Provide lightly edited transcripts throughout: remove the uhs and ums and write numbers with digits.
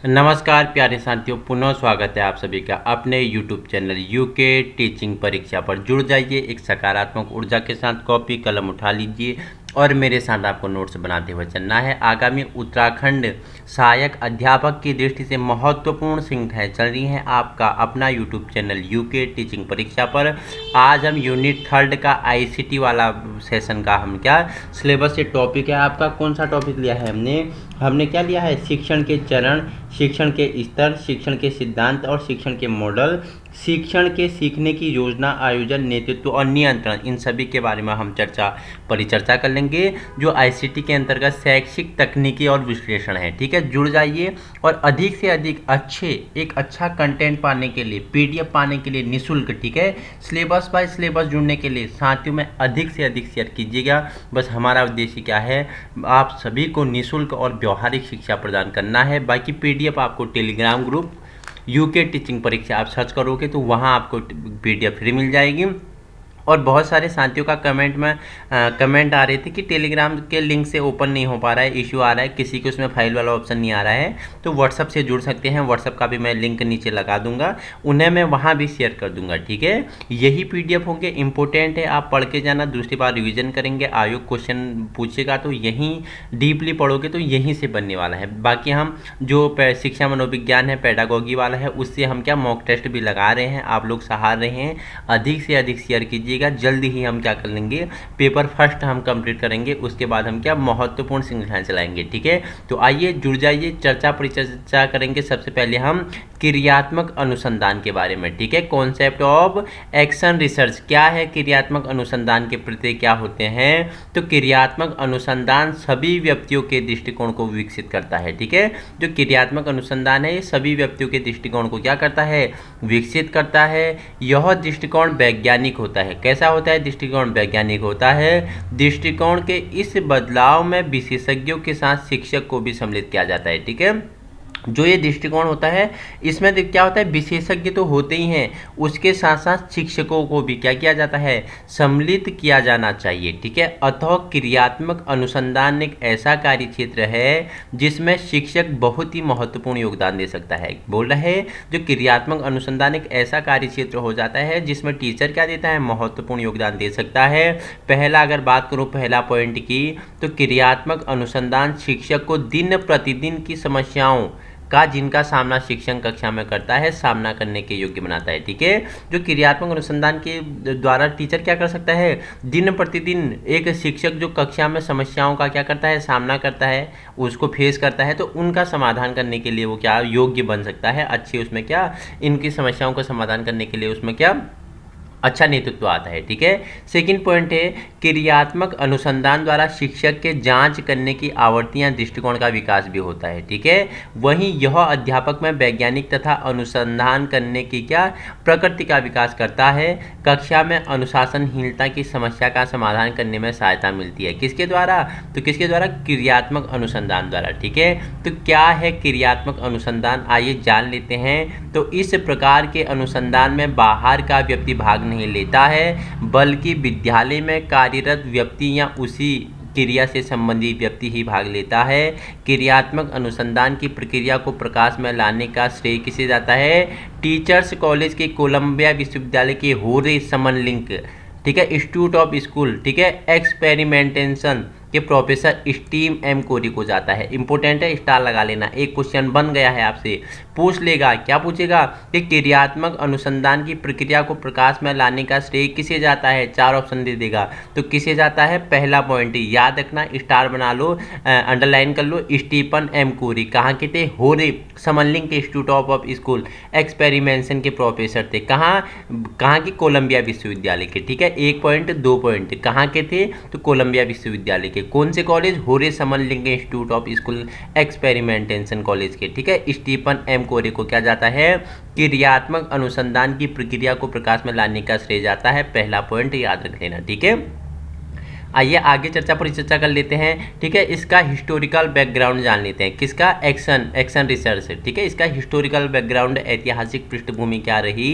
नमस्कार प्यारे साथियों, पुनः स्वागत है आप सभी का अपने YouTube चैनल यूके टीचिंग परीक्षा पर। जुड़ जाइए एक सकारात्मक ऊर्जा के साथ, कॉपी कलम उठा लीजिए और मेरे साथ आपको नोट्स बनाते हुए चलना है। आगामी उत्तराखंड सहायक अध्यापक की दृष्टि से महत्वपूर्ण संख्याएं चल रही हैं आपका अपना YouTube चैनल यूके टीचिंग परीक्षा पर। आज हम यूनिट 3 का ICT वाला सेशन का हम क्या सिलेबस से टॉपिक है आपका। कौन सा टॉपिक लिया है हमने क्या लिया है? शिक्षण के चरण, शिक्षण के स्तर, शिक्षण के सिद्धांत और शिक्षण के मॉडल, शिक्षण के सीखने की योजना, आयोजन, नेतृत्व और नियंत्रण। इन सभी के बारे में हम परिचर्चा कर लेंगे जो ICT के अंतर्गत शैक्षिक तकनीकी और विश्लेषण है। ठीक है, जुड़ जाइए और अधिक से अधिक एक अच्छा कंटेंट पाने के लिए, PDF पाने के लिए निःशुल्क, ठीक है, सिलेबस बाय सिलेबस जुड़ने के लिए साथियों में अधिक से अधिक शेयर कीजिएगा। बस हमारा उद्देश्य क्या है? आप सभी को निःशुल्क और व्यवहारिक शिक्षा प्रदान करना है। बाकी PDF आपको टेलीग्राम ग्रुप यूके टीचिंग परीक्षा आप सर्च करोगे तो वहाँ आपको PDF फ्री मिल जाएगी। और बहुत सारे साथियों का कमेंट आ रहे थे कि टेलीग्राम के लिंक से ओपन नहीं हो पा रहा है, इशू आ रहा है, किसी को उसमें फाइल वाला ऑप्शन नहीं आ रहा है, तो व्हाट्सअप से जुड़ सकते हैं। व्हाट्सअप का भी मैं लिंक नीचे लगा दूंगा, उन्हें मैं वहाँ भी शेयर कर दूंगा। ठीक है, यही PDF होंगे, इंपॉर्टेंट है, आप पढ़ के जाना, दूसरी बार रिविजन करेंगे, आयोग क्वेश्चन पूछेगा तो यहीं डीपली पढ़ोगे तो यहीं से बनने वाला है। बाकी हम जो शिक्षा मनोविज्ञान है, पेडागोगी वाला है, उससे हम क्या मॉक टेस्ट भी लगा रहे हैं, आप लोग सहार रहे हैं। अधिक से अधिक शेयर कीजिए। जल्दी ही हम क्या कर लेंगे, पेपर फर्स्ट हम कंप्लीट करेंगे, उसके बाद हम क्या महत्वपूर्ण संख्याएं चलाएंगे। ठीक है, तो आइए जुड़ जाइए, परिचर्चा करेंगे। सबसे पहले हम क्रियात्मक अनुसंधान के बारे में, ठीक है, कॉन्सेप्ट ऑफ एक्शन रिसर्च। क्या है क्रियात्मक अनुसंधान के प्रत्यय क्या होते हैं? तो क्रियात्मक अनुसंधान सभी व्यक्तियों के दृष्टिकोण को विकसित करता है। ठीक है, जो क्रियात्मक अनुसंधान है ये सभी व्यक्तियों के दृष्टिकोण को क्या करता है? विकसित करता है। यह दृष्टिकोण वैज्ञानिक होता है। कैसा होता है? दृष्टिकोण वैज्ञानिक होता है। दृष्टिकोण के इस बदलाव में विशेषज्ञों के साथ शिक्षक को भी सम्मिलित किया जाता है। ठीक है, जो ये दृष्टिकोण होता है इसमें क्या होता है, विशेषज्ञ तो होते ही हैं, उसके साथ साथ शिक्षकों को भी क्या किया जाता है? सम्मिलित किया जाना चाहिए। ठीक है, अतः क्रियात्मक अनुसंधान एक ऐसा कार्य क्षेत्र है जिसमें शिक्षक बहुत ही महत्वपूर्ण योगदान दे सकता है। बोल रहे हैं जो क्रियात्मक अनुसंधान एक ऐसा कार्य क्षेत्र हो जाता है जिसमें टीचर क्या देता है? महत्वपूर्ण योगदान दे सकता है। पहला अगर बात करूँ पहला पॉइंट की, तो क्रियात्मक अनुसंधान शिक्षक को दिन प्रतिदिन की समस्याओं का जिनका सामना शिक्षण कक्षा में करता है, सामना करने के योग्य बनाता है। ठीक है, जो क्रियात्मक अनुसंधान के द्वारा टीचर क्या कर सकता है? दिन प्रतिदिन एक शिक्षक जो कक्षा में समस्याओं का क्या करता है? सामना करता है, उसको फेस करता है, तो उनका समाधान करने के लिए वो क्या योग्य बन सकता है। अच्छी उसमें क्या इनकी समस्याओं का समाधान करने के लिए उसमें क्या अच्छा नेतृत्व आता है। ठीक है, सेकंड पॉइंट है क्रियात्मक अनुसंधान द्वारा शिक्षक के जांच करने की आवृत्तियां, दृष्टिकोण का विकास भी होता है। ठीक है, वहीं यह अध्यापक में वैज्ञानिक तथा अनुसंधान करने की क्या प्रकृति का विकास करता है। कक्षा में अनुशासनहीनता की समस्या का समाधान करने में सहायता मिलती है। किसके द्वारा? तो किसके द्वारा? क्रियात्मक अनुसंधान द्वारा। ठीक है, तो क्या है क्रियात्मक अनुसंधान, आइए जान लेते हैं। तो इस प्रकार के अनुसंधान में बाहर का व्यक्ति भाग नहीं लेता है, बल्कि विद्यालय में कार्यरत व्यक्ति या उसी क्रिया से संबंधित व्यक्ति ही भाग लेता है। क्रियात्मक अनुसंधान की प्रक्रिया को प्रकाश में लाने का श्रेय किसे जाता है? टीचर्स कॉलेज के कोलंबिया विश्वविद्यालय के होरे समनलिंक, ठीक है, इंस्टीट्यूट ऑफ स्कूल, ठीक है, एक्सपेरिमेंटेशन के प्रोफेसर स्टीम एम कोरी को जाता है। इंपॉर्टेंट है, स्टार लगा लेना। एक क्वेश्चन बन गया है, आपसे पूछ लेगा, क्या पूछेगा कि क्रियात्मक अनुसंधान की प्रक्रिया को प्रकाश में लाने का श्रेय किसे जाता है? 4 ऑप्शन दे देगा, तो किसे जाता है? पहला पॉइंट याद रखना, स्टार बना लो, अंडरलाइन कर लो, स्टीफन एम कोरी। कहाँ के थे? होरे समनलिंक के इंस्टीट्यूट ऑफ स्कूल एक्सपेरिमेंटेशन के प्रोफेसर थे। कहाँ की? कोलंबिया विश्वविद्यालय के। ठीक है, 1 पॉइंट 2 पॉइंट कहाँ के थे? तो कोलंबिया विश्वविद्यालय के। कौन से कॉलेज? होरे समनलिंक institute of school experimentation college के। ठीक है, स्टीफन एम कोरे को क्या जाता है? क्रियात्मक अनुसंधान की प्रक्रिया को प्रकाश में लाने का श्रेय जाता है। पहला पॉइंट याद रख लेना। ठीक है, आइए आगे चर्चा पर चर्चा कर लेते हैं। ठीक है, इसका हिस्टोरिकल बैकग्राउंड जान लेते हैं। किसका? Action research. ठीक है, इसका हिस्टोरिकल बैकग्राउंड, ऐतिहासिक पृष्ठभूमि क्या रही?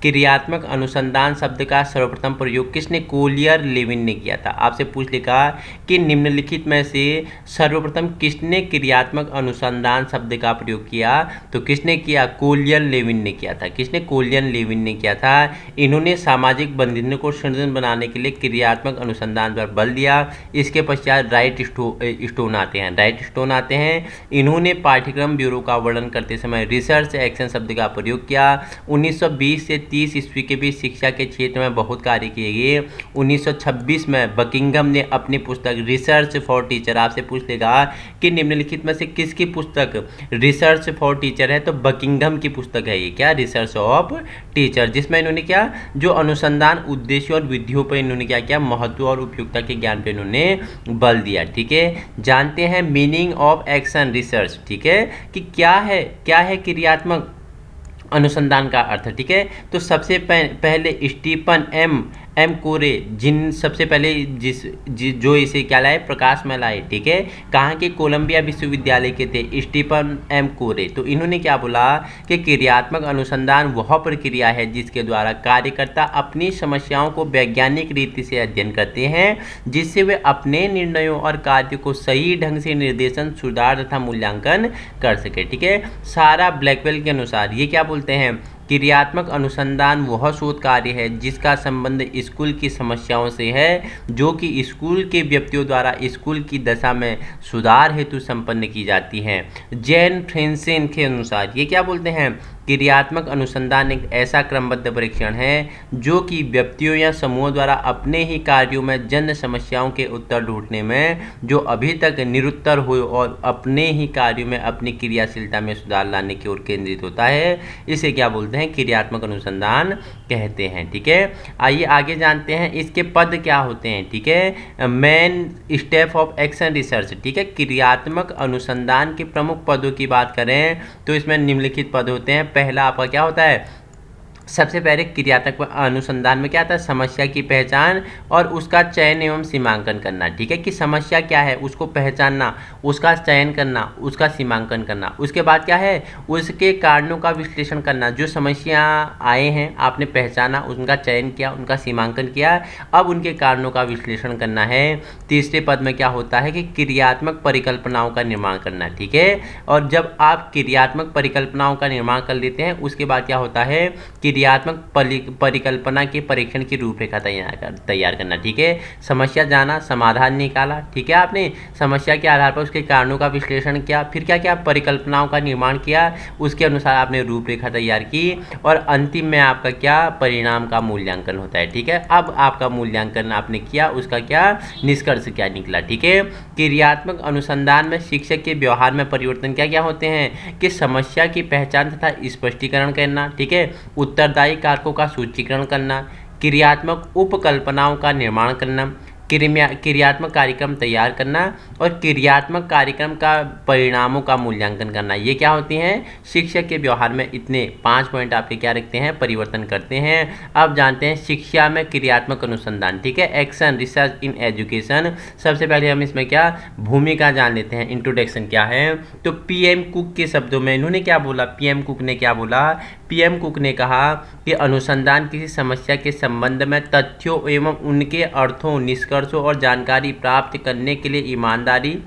क्रियात्मक अनुसंधान शब्द का सर्वप्रथम प्रयोग किसने? कोलियर लेविन ने किया था। आपसे पूछ लिखा कि निम्नलिखित में से सर्वप्रथम किसने क्रियात्मक अनुसंधान शब्द का प्रयोग किया? तो किसने किया? कोलियर लेविन ने किया था। किसने? कोलियर लेविन ने किया था। इन्होंने सामाजिक बंधनों को सृजन बनाने के लिए क्रियात्मक अनुसंधान पर बल दिया। इसके पश्चात राइट स्टोन आते हैं। इन्होंने पाठ्यक्रम ब्यूरो का वर्णन करते समय रिसर्च एक्शन शब्द का प्रयोग किया। 1920 से 30 ईस्वी के बीच शिक्षा के क्षेत्र में बहुत कार्य किए गए। 1926 में बकिंघम ने अपनी पुस्तक रिसर्च फॉर टीचर, आपसे पूछ लेगा कि निम्नलिखित में से किसकी पुस्तक रिसर्च फॉर टीचर है? तो बकिंघम की पुस्तक है ये। क्या? रिसर्च ऑफ टीचर, जिसमें इन्होंने क्या, जो अनुसंधान उद्देश्यों और विधियों पर इन्होंने क्या किया, महत्व और उपयुक्तता के ज्ञान पर इन्होंने बल दिया। ठीक है, जानते हैं मीनिंग ऑफ एक्शन रिसर्च। ठीक है, कि क्या है क्रियात्मक अनुसंधान का अर्थ। ठीक है, तो सबसे पहले स्टीफन एम कोरे, जिन सबसे पहले जो इसे क्या लाए, प्रकाश में लाए। ठीक है, कहाँ के? कोलंबिया विश्वविद्यालय के थे, स्टीफन एम कोरे। तो इन्होंने क्या बोला कि क्रियात्मक अनुसंधान वह प्रक्रिया है जिसके द्वारा कार्यकर्ता अपनी समस्याओं को वैज्ञानिक रीति से अध्ययन करते हैं, जिससे वे अपने निर्णयों और कार्य को सही ढंग से निर्देशन, सुधार तथा मूल्यांकन कर सके। ठीक है, सारा ब्लैकवेल के अनुसार ये क्या बोलते हैं? क्रियात्मक अनुसंधान वह शोध कार्य है जिसका संबंध स्कूल की समस्याओं से है, जो कि स्कूल के व्यक्तियों द्वारा स्कूल की दशा में सुधार हेतु संपन्न की जाती हैं। जैन फ्रेंसेन के अनुसार ये क्या बोलते हैं? क्रियात्मक अनुसंधान एक ऐसा क्रमबद्ध परीक्षण है जो कि व्यक्तियों या समूहों द्वारा अपने ही कार्यों में जन्य समस्याओं के उत्तर ढूंढने में जो अभी तक निरुत्तर हुए और अपने ही कार्यों में अपनी क्रियाशीलता में सुधार लाने की ओर केंद्रित होता है, इसे क्या बोलते हैं? क्रियात्मक अनुसंधान कहते हैं। ठीक है, आइए आगे जानते हैं इसके पद क्या होते हैं। ठीक है, main step of action research. ठीक है, क्रियात्मक अनुसंधान के प्रमुख पदों की बात करें तो इसमें निम्नलिखित पद होते हैं। पहला आपका क्या होता है? सबसे पहले क्रियात्मक अनुसंधान में क्या आता है? समस्या की पहचान और उसका चयन एवं सीमांकन करना। ठीक है, कि समस्या क्या है उसको पहचानना, उसका चयन करना, उसका सीमांकन करना। उसके बाद क्या है? उसके कारणों का विश्लेषण करना। जो समस्या आए हैं आपने पहचाना, उनका चयन किया, उनका सीमांकन किया, अब उनके कारणों का विश्लेषण करना है। तीसरे पद में क्या होता है कि क्रियात्मक परिकल्पनाओं का निर्माण करना। ठीक है, और जब आप क्रियात्मक परिकल्पनाओं का निर्माण कर लेते हैं उसके बाद क्या होता है? क्रियात्मक परिकल्पना के परीक्षण की रूपरेखा तैयार करना। ठीक है, समस्या जाना, समाधान निकाला। ठीक है, आपने समस्या के आधार पर उसके कारणों का विश्लेषण किया, फिर क्या किया? परिकल्पनाओं का निर्माण किया, उसके अनुसार आपने रूपरेखा तैयार की और अंतिम में आपका क्या? परिणाम का मूल्यांकन होता है। ठीक है, अब आपका मूल्यांकन आपने किया, उसका क्या निष्कर्ष क्या निकला। ठीक है, क्रियात्मक अनुसंधान में शिक्षक के व्यवहार में परिवर्तन क्या क्या होते हैं? कि समस्या की पहचान तथा स्पष्टीकरण करना। ठीक है, उत्तरदायी कारकों का सूचीकरण करना, क्रियात्मक उपकल्पनाओं का निर्माण करना, क्रियात्मक कार्यक्रम तैयार करना और क्रियात्मक कार्यक्रम का परिणामों का मूल्यांकन करना। ये क्या होती हैं? शिक्षक के व्यवहार में इतने 5 पॉइंट आपके क्या रखते हैं? परिवर्तन करते हैं। अब जानते हैं शिक्षा में क्रियात्मक अनुसंधान। ठीक है, एक्शन रिसर्च इन एजुकेशन। सबसे पहले हम इसमें क्या भूमिका जान लेते हैं, इंट्रोडक्शन क्या है। तो पीएम कुक के शब्दों में इन्होंने क्या बोला? पीएम कुक ने क्या बोला? पीएम कुक ने कहा कि अनुसंधान किसी समस्या के संबंध में तथ्यों एवं उनके अर्थों, निष्कर्षों और जानकारी प्राप्त करने के लिए ईमानदारी,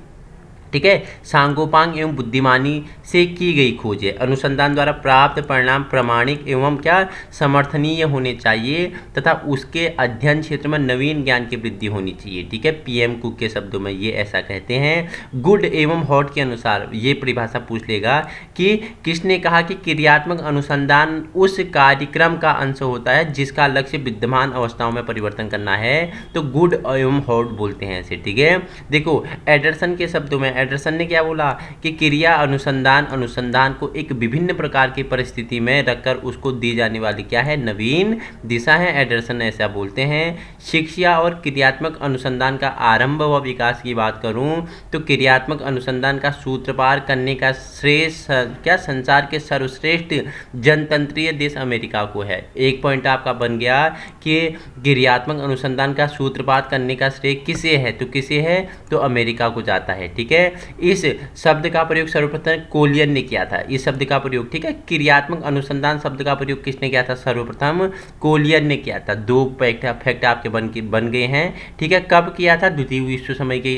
ठीक है, सांगोपांग एवं बुद्धिमानी से की गई खोज है। अनुसंधान द्वारा प्राप्त परिणाम प्रामाणिक एवं क्या समर्थनीय होने चाहिए तथा उसके अध्ययन क्षेत्र में नवीन ज्ञान की वृद्धि होनी चाहिए। ठीक है, पीएम कुक के शब्दों में ये ऐसा कहते हैं। गुड एवं हॉट के अनुसार ये परिभाषा पूछ लेगा कि किसने कहा कि क्रियात्मक अनुसंधान उस कार्यक्रम का अंश होता है जिसका लक्ष्य विद्यमान अवस्थाओं में परिवर्तन करना है। तो गुड एवं हॉट बोलते हैं इसे। ठीक है, देखो एडरसन के शब्दों में, एंडरसन ने क्या बोला कि क्रिया अनुसंधान अनुसंधान को एक विभिन्न प्रकार की परिस्थिति में रखकर उसको दी जाने वाली क्या है, नवीन दिशा है। एंडरसन ऐसा बोलते हैं। शिक्षा और क्रियात्मक अनुसंधान का आरंभ व विकास की बात करूं तो क्रियात्मक अनुसंधान का सूत्रपात करने का श्रेष्ठ क्या संसार के सर्वश्रेष्ठ जनतंत्रीय देश अमेरिका को है। एक पॉइंट आपका बन गया कि क्रियात्मक अनुसंधान का सूत्रपात करने का श्रेय किसे है, तो किसे है, तो अमेरिका को जाता है। ठीक है, इस शब्द का प्रयोग सर्वप्रथम कोलियन ने किया था। इस शब्द का प्रयोग, ठीक है, क्रियात्मक अनुसंधान शब्द का प्रयोग किसने किया था, सर्वप्रथम कोलियन ने किया था। दो फैक्ट आपके बन गए हैं। ठीक है, कब किया था, द्वितीय विश्व समय के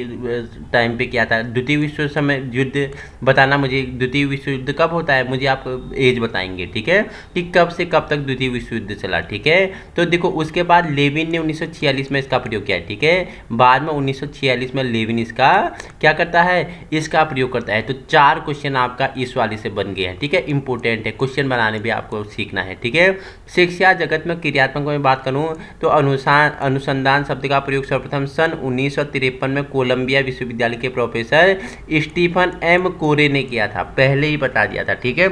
टाइम पे किया था। द्वितीय विश्व समय युद्ध बताना मुझे, द्वितीय विश्व युद्ध कब होता है, मुझे आप एज बताएंगे। ठीक है, कि कब से कब तक द्वितीय विश्व युद्ध चला। ठीक है, तो देखो उसके बाद लेविन ने 1946 में इसका प्रयोग किया। ठीक है, बाद में 1946 में लेविन इसका क्या करता है, इसका प्रयोग करता है। तो 4 क्वेश्चन आपका इस वाले से बन गए हैं। ठीक है, इंपॉर्टेंट है, क्वेश्चन बनाने भी आपको सीखना है। ठीक है, शिक्षा जगत में क्रियात्मक में बात करूं तो अनुसंधान शब्द का प्रयोग सर्वप्रथम सन 1953 में कोलंबिया विश्वविद्यालय के प्रोफेसर स्टीफन एम कोरे ने किया था। पहले ही बता दिया था। ठीक है,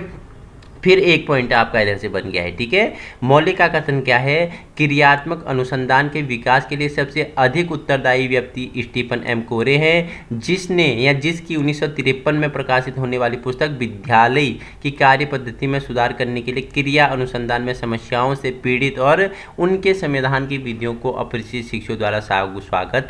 फिर एक पॉइंट आपका इधर से बन गया है। ठीक है, मौलिक का कथन क्या है, क्रियात्मक अनुसंधान के विकास के लिए सबसे अधिक उत्तरदायी व्यक्ति स्टीफन एम कोरे हैं, जिसने या जिसकी 1953 में प्रकाशित होने वाली पुस्तक विद्यालय की कार्य पद्धति में सुधार करने के लिए क्रिया अनुसंधान में समस्याओं से पीड़ित और उनके संविधान की विधियों को अपरिचित शिक्षकों द्वारा स्वागत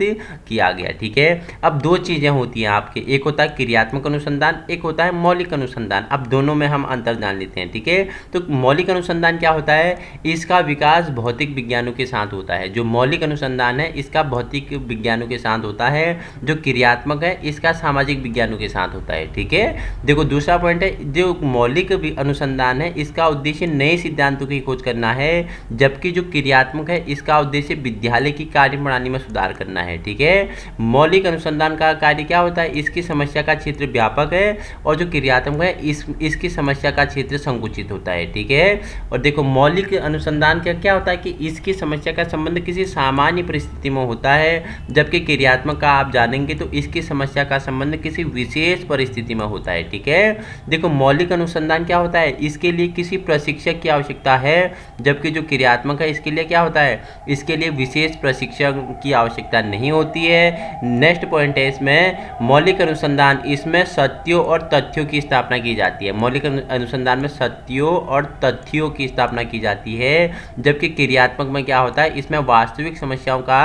किया गया। ठीक है, अब 2 चीज़ें होती हैं आपके, एक होता है क्रियात्मक अनुसंधान, एक होता है मौलिक अनुसंधान। अब दोनों में हम अंतर जान लेते हैं। ठीक है, तो मौलिक अनुसंधान क्या होता है, इसका विकास भौतिक विज्ञानों के साथ होता है। जो मौलिक अनुसंधान है इसका भौतिक विज्ञानों के साथ होता है, जो क्रियात्मक है इसका सामाजिक विज्ञानों के साथ होता है। ठीक है, देखो दूसरा पॉइंट है, जो मौलिक अनुसंधान है इसका उद्देश्य नए सिद्धांतों की खोज करना है, जबकि जो क्रियात्मक है इसका उद्देश्य विद्यालय की कार्यप्रणाली में सुधार करना है। ठीक है, मौलिक अनुसंधान का कार्य क्या होता है, इसकी समस्या का क्षेत्र व्यापक है और जो क्रियात्मक है इसकी समस्या का क्षेत्र संकुचित होता है। ठीक है, और देखो मौलिक अनुसंधान का क्या होता है कि इसकी समस्या का संबंध किसी सामान्य परिस्थिति में होता है, जबकि क्रियात्मक का आप जानेंगे तो इसकी समस्या का संबंध किसी विशेष परिस्थिति में होता है। ठीक है, देखो मौलिक अनुसंधान क्या होता है, इसके लिए किसी प्रशिक्षक की आवश्यकता है, जबकि जो क्रियात्मक है इसके लिए क्या होता है, इसके लिए विशेष प्रशिक्षक की आवश्यकता नहीं होती है। नेक्स्ट पॉइंट है इसमें मौलिक अनुसंधान, इसमें सत्यों और तथ्यों की स्थापना की जाती है। मौलिक अनुसंधान में सत्यों और तथ्यों की स्थापना की जाती है, जबकि क्रियात्मक में क्या होता है, इसमें वास्तविक समस्याओं का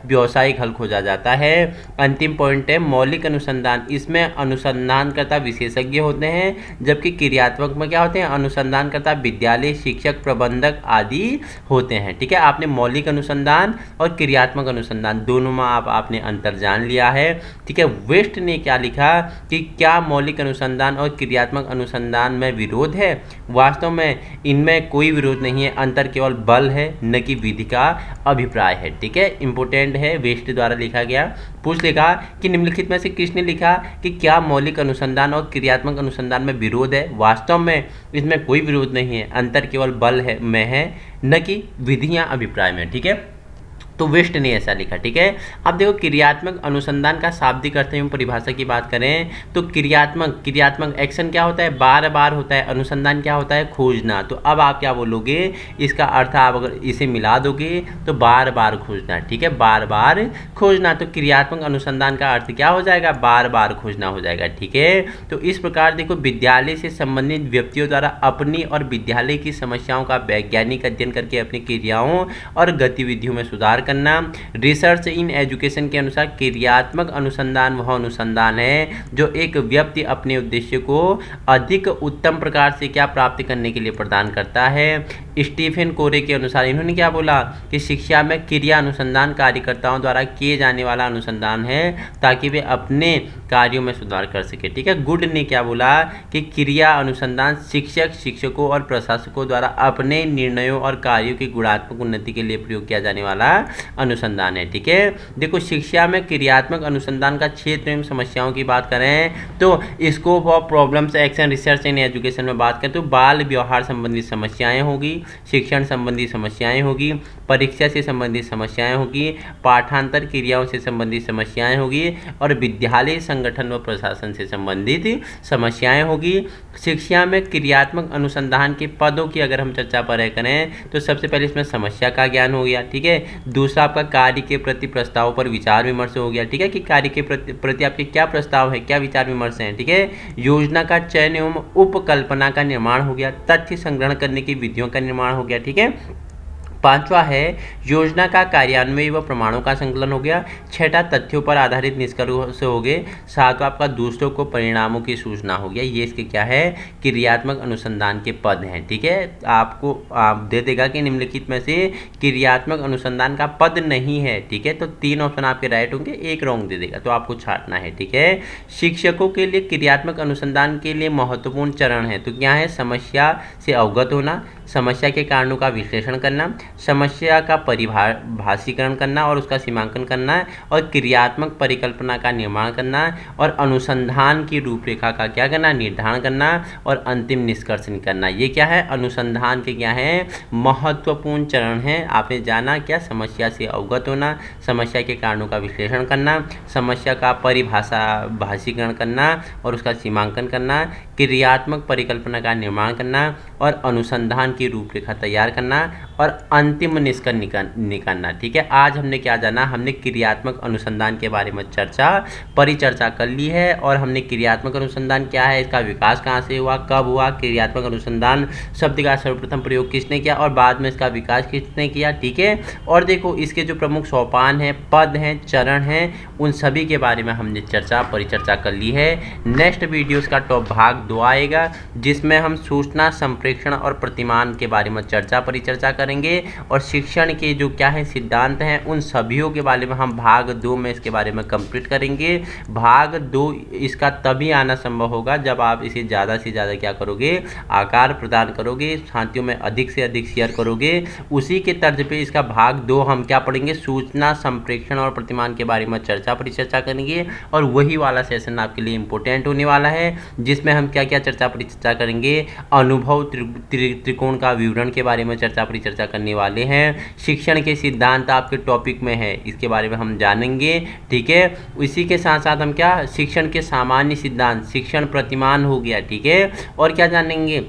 व्यावसायिक हल खोजा जाता है। अंतिम पॉइंट है मौलिक अनुसंधान, इसमें अनुसंधानकर्ता विशेषज्ञ होते हैं, जबकि क्रियात्मक में क्या होते हैं, अनुसंधानकर्ता विद्यालय शिक्षक प्रबंधक आदि होते हैं। ठीक है, आपने मौलिक अनुसंधान और क्रियात्मक अनुसंधान दोनों में आपने अंतर जान लिया है। ठीक है, वेस्ट ने क्या लिखा कि क्या मौलिक अनुसंधान और क्रियात्मक अनुसंधान में विरोध है, वास्तव में इनमें कोई विरोध नहीं है, अंतर केवल बल है न कि विधि का अभिप्राय है। ठीक है, इंपोर्टेंट है, वेस्ट द्वारा लिखा गया। पूछ लेगा कि निम्नलिखित में से किसने लिखा कि क्या मौलिक अनुसंधान और क्रियात्मक अनुसंधान में विरोध है, वास्तव में इसमें कोई विरोध नहीं है, अंतर केवल बल है में है न कि विधियां अभिप्राय में। ठीक है, तो वेस्ट ने ऐसा लिखा। ठीक है, अब देखो क्रियात्मक अनुसंधान का शाब्दिक अर्थ एवं परिभाषा की बात करें तो क्रियात्मक एक्शन क्या होता है, बार बार होता है, अनुसंधान क्या होता है, खोजना। तो अब आप क्या बोलोगे, इसका अर्थ आप अगर इसे मिला दोगे तो बार बार खोजना। ठीक है, बार बार खोजना, तो क्रियात्मक अनुसंधान का अर्थ क्या हो जाएगा, बार बार खोजना हो जाएगा। ठीक है, तो इस प्रकार देखो विद्यालय से संबंधित व्यक्तियों द्वारा अपनी और विद्यालय की समस्याओं का वैज्ञानिक अध्ययन करके अपनी क्रियाओं और गतिविधियों में सुधार करना। रिसर्च इन एजुकेशन के अनुसार क्रियात्मक अनुसंधान वह अनुसंधान है जो एक व्यक्ति अपने उद्देश्य को अधिक उत्तम प्रकार से क्या प्राप्त करने के लिए प्रदान करता है। स्टीफन कोरे के अनुसार इन्होंने क्या बोला कि शिक्षा में क्रिया अनुसंधान कार्यकर्ताओं द्वारा किए जाने वाला अनुसंधान है ताकि वे अपने कार्यों में सुधार कर सके। ठीक है, गुड ने क्या बोला कि क्रिया अनुसंधान शिक्षकों और प्रशासकों द्वारा अपने निर्णयों और कार्यों की गुणात्मक उन्नति के लिए प्रयोग किया जाने वाला अनुसंधान है। ठीक है, देखो शिक्षा में क्रियात्मक अनुसंधान का क्षेत्र एवं समस्याओं की बात करें तो scope of problems action research in education में बात करें तो बाल व्यवहार संबंधी समस्याएं होगी, शिक्षण संबंधी समस्याएं होगी, परीक्षा से संबंधित समस्याएं होगी, पाठांतर क्रियाओं से संबंधित समस्याएं होगी और विद्यालय संगठन व प्रशासन से संबंधित समस्याएं होगी। शिक्षा में क्रियात्मक अनुसंधान के पदों की अगर हम चर्चा पर करें तो सबसे पहले इसमें समस्या का ज्ञान हो गया, ठीक है। दूसरा आपका कार्य के प्रति प्रस्ताव पर विचार विमर्श हो गया, ठीक है, कि कार्य के प्रति आपके क्या प्रस्ताव है, क्या विचार विमर्श हैं, ठीक है। योजना का चयन एवं उपकल्पना का निर्माण हो गया, तथ्य संग्रहण करने की विधियों का निर्माण हो गया, ठीक है। पांचवा है योजना का कार्यान्वयन व प्रमाणों का संकलन हो गया। छठा तथ्यों पर आधारित निष्कर्ष हो गए। सातवां आपका दूसरों को परिणामों की सूचना हो गया। ये इसके क्या है, क्रियात्मक अनुसंधान के पद हैं, ठीक है। आपको आप दे देगा कि निम्नलिखित में से क्रियात्मक अनुसंधान का पद नहीं है, ठीक है, तो 3 ऑप्शन आपके राइट होंगे, 1 रॉन्ग दे देगा, तो आपको छांटना है, ठीक है। शिक्षकों के लिए क्रियात्मक अनुसंधान के लिए महत्वपूर्ण चरण है, तो क्या है, समस्या से अवगत होना, समस्या के कारणों का विश्लेषण करना, समस्या का परिभाषीकरण करना और उसका सीमांकन करना, और क्रियात्मक परिकल्पना का निर्माण करना, और अनुसंधान की रूपरेखा का क्या करना, निर्धारण करना, और अंतिम निष्कर्ष निकालना। ये क्या है, अनुसंधान के क्या है, महत्वपूर्ण चरण हैं। आपने जाना क्या, समस्या से अवगत होना, समस्या के कारणों का विश्लेषण करना, समस्या का भाषीकरण करना और उसका सीमांकन करना, क्रियात्मक परिकल्पना का निर्माण करना और अनुसंधान की रूपरेखा तैयार करना और अंतिम निष्कर्ष निकालना, ठीक है। आज हमने क्या जाना, हमने क्रियात्मक अनुसंधान के बारे में परिचर्चा कर ली है, और हमने क्रियात्मक अनुसंधान क्या है, इसका विकास कहाँ से हुआ, कब हुआ, क्रियात्मक अनुसंधान शब्द का सर्वप्रथम प्रयोग किसने किया और बाद में इसका विकास किसने किया, ठीक है। और देखो इसके जो प्रमुख सोपान हैं, पद हैं, चरण हैं, उन सभी के बारे में हमने परिचर्चा कर ली है। नेक्स्ट वीडियो का भाग 2 आएगा, जिसमें हम सूचना संप्रेषण और प्रतिमान के बारे में परिचर्चा करेंगे, और शिक्षण के जो क्या है सिद्धांत हैं, उन सभीयों के बारे में हम भाग 2 में इसके बारे में कंप्लीट करेंगे। भाग 2 इसका तभी आना संभव होगा जब आप इसे ज़्यादा से ज़्यादा क्या करोगे, आकार प्रदान करोगे, साथियों में अधिक से अधिक शेयर करोगे। उसी के तर्ज पे इसका भाग 2 हम क्या पढ़ेंगे, सूचना संप्रेषण और प्रतिमान के बारे में परिचर्चा करेंगे, और वही वाला सेशन आपके लिए इंपॉर्टेंट होने वाला है, जिसमें हम क्या क्या परिचर्चा करेंगे, अनुभव त्रिकोण का विवरण के बारे में परिचर्चा करने वाले हैं। शिक्षण के सिद्धांत आपके टॉपिक में है, इसके बारे में हम जानेंगे, ठीक है। इसी के साथ साथ हम क्या, शिक्षण के सामान्य सिद्धांत, शिक्षण प्रतिमान हो गया, ठीक है, और क्या जानेंगे,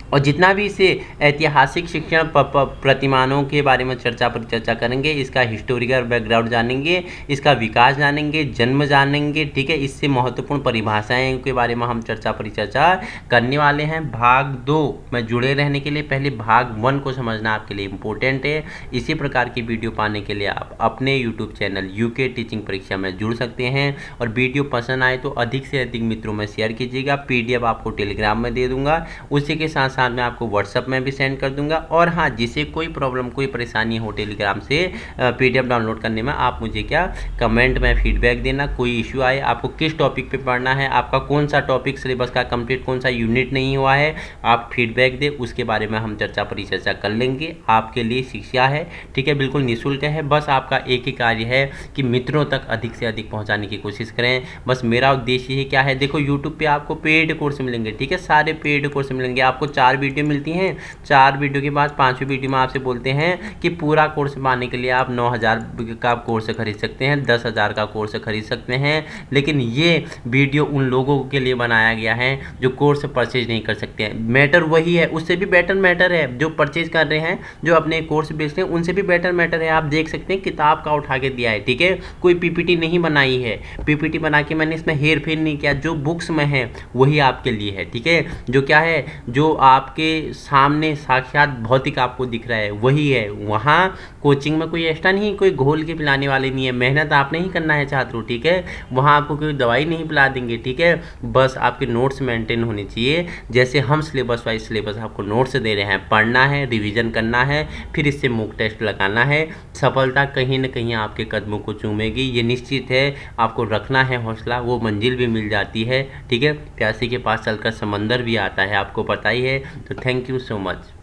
और जितना भी इसे ऐतिहासिक शिक्षण प्रतिमानों के बारे में परिचर्चा करेंगे, इसका हिस्टोरिकल बैकग्राउंड जानेंगे, इसका विकास जानेंगे, जन्म जानेंगे, ठीक है। इससे महत्वपूर्ण परिभाषाएं के बारे में हम परिचर्चा करने वाले हैं। भाग 2 में जुड़े रहने के लिए पहले भाग 1 को समझना आपके लिए इम्पोर्टेंट है। इसी प्रकार की वीडियो पाने के लिए आप अपने यूट्यूब चैनल यूके टीचिंग परीक्षा में जुड़ सकते हैं, और वीडियो पसंद आए तो अधिक से अधिक मित्रों में शेयर कीजिएगा। PDF आपको टेलीग्राम में दे दूंगा, उसी के साथ मैं आपको व्हाट्सएप में भी सेंड कर दूंगा। और हाँ, जिसे कोई प्रॉब्लम, कोई परेशानी हो टेलीग्राम से PDF डाउनलोड करने में, आप मुझे क्या कमेंट में फीडबैक देना। कोई इश्यू आए, आपको किस टॉपिक पे पढ़ना है, आपका कौन सा टॉपिक सिलेबस का कंप्लीट, कौन सा यूनिट नहीं हुआ है, आप फीडबैक दे, उसके बारे में हम परिचर्चा कर लेंगे। आपके लिए शिक्षा है, ठीक है, बिल्कुल निःशुल्क है। बस आपका एक ही कार्य है कि मित्रों तक अधिक से अधिक पहुँचाने की कोशिश करें। बस मेरा उद्देश्य ही क्या है, देखो यूट्यूब पे आपको पेड कोर्स मिलेंगे, ठीक है, सारे पेड कोर्स मिलेंगे। आपको 4 वीडियो मिलती हैं, 4 वीडियो के बाद 5वीं वीडियो में आपसे बोलते हैं कि पूरा कोर्स पाने के लिए आप 9000 का कोर्स खरीद सकते हैं, 10,000 का कोर्स खरीद सकते हैं। लेकिन ये वीडियो उन लोगों के लिए बनाया गया है जो कोर्स परचेज नहीं कर सकते हैं। मैटर वही है, उससे भी बेटर मैटर है, जो परचेज कर रहे हैं, जो अपने कोर्स बेचते हैं, उनसे भी बेटर मैटर है। आप देख सकते हैं किताब का उठा के दिया है, ठीक है, कोई PPT नहीं बनाई है, PPT बना के मैंने इसमें हेर फेर नहीं किया। जो बुक्स में है वही आपके लिए है, ठीक है, जो क्या है, जो आपके सामने साक्षात भौतिक आपको दिख रहा है वही है। वहाँ कोचिंग में कोई एक्स्ट्रा नहीं, कोई घोल के पिलाने वाले नहीं है, मेहनत आपने ही करना है छात्रों, ठीक है। वहाँ आपको कोई दवाई नहीं पिला देंगे, ठीक है, बस आपके नोट्स मेंटेन होने चाहिए। जैसे हम सिलेबस वाइज सिलेबस आपको नोट्स दे रहे हैं, पढ़ना है, रिवीजन करना है, फिर इससे मॉक टेस्ट लगाना है। सफलता कहीं न कहीं आपके कदमों को चूमेगी, ये निश्चित है। आपको रखना है हौसला, वो मंजिल भी मिल जाती है, ठीक है। प्यासी के पास चलकर समंदर भी आता है, आपको पता ही है। तो थैंक यू so much.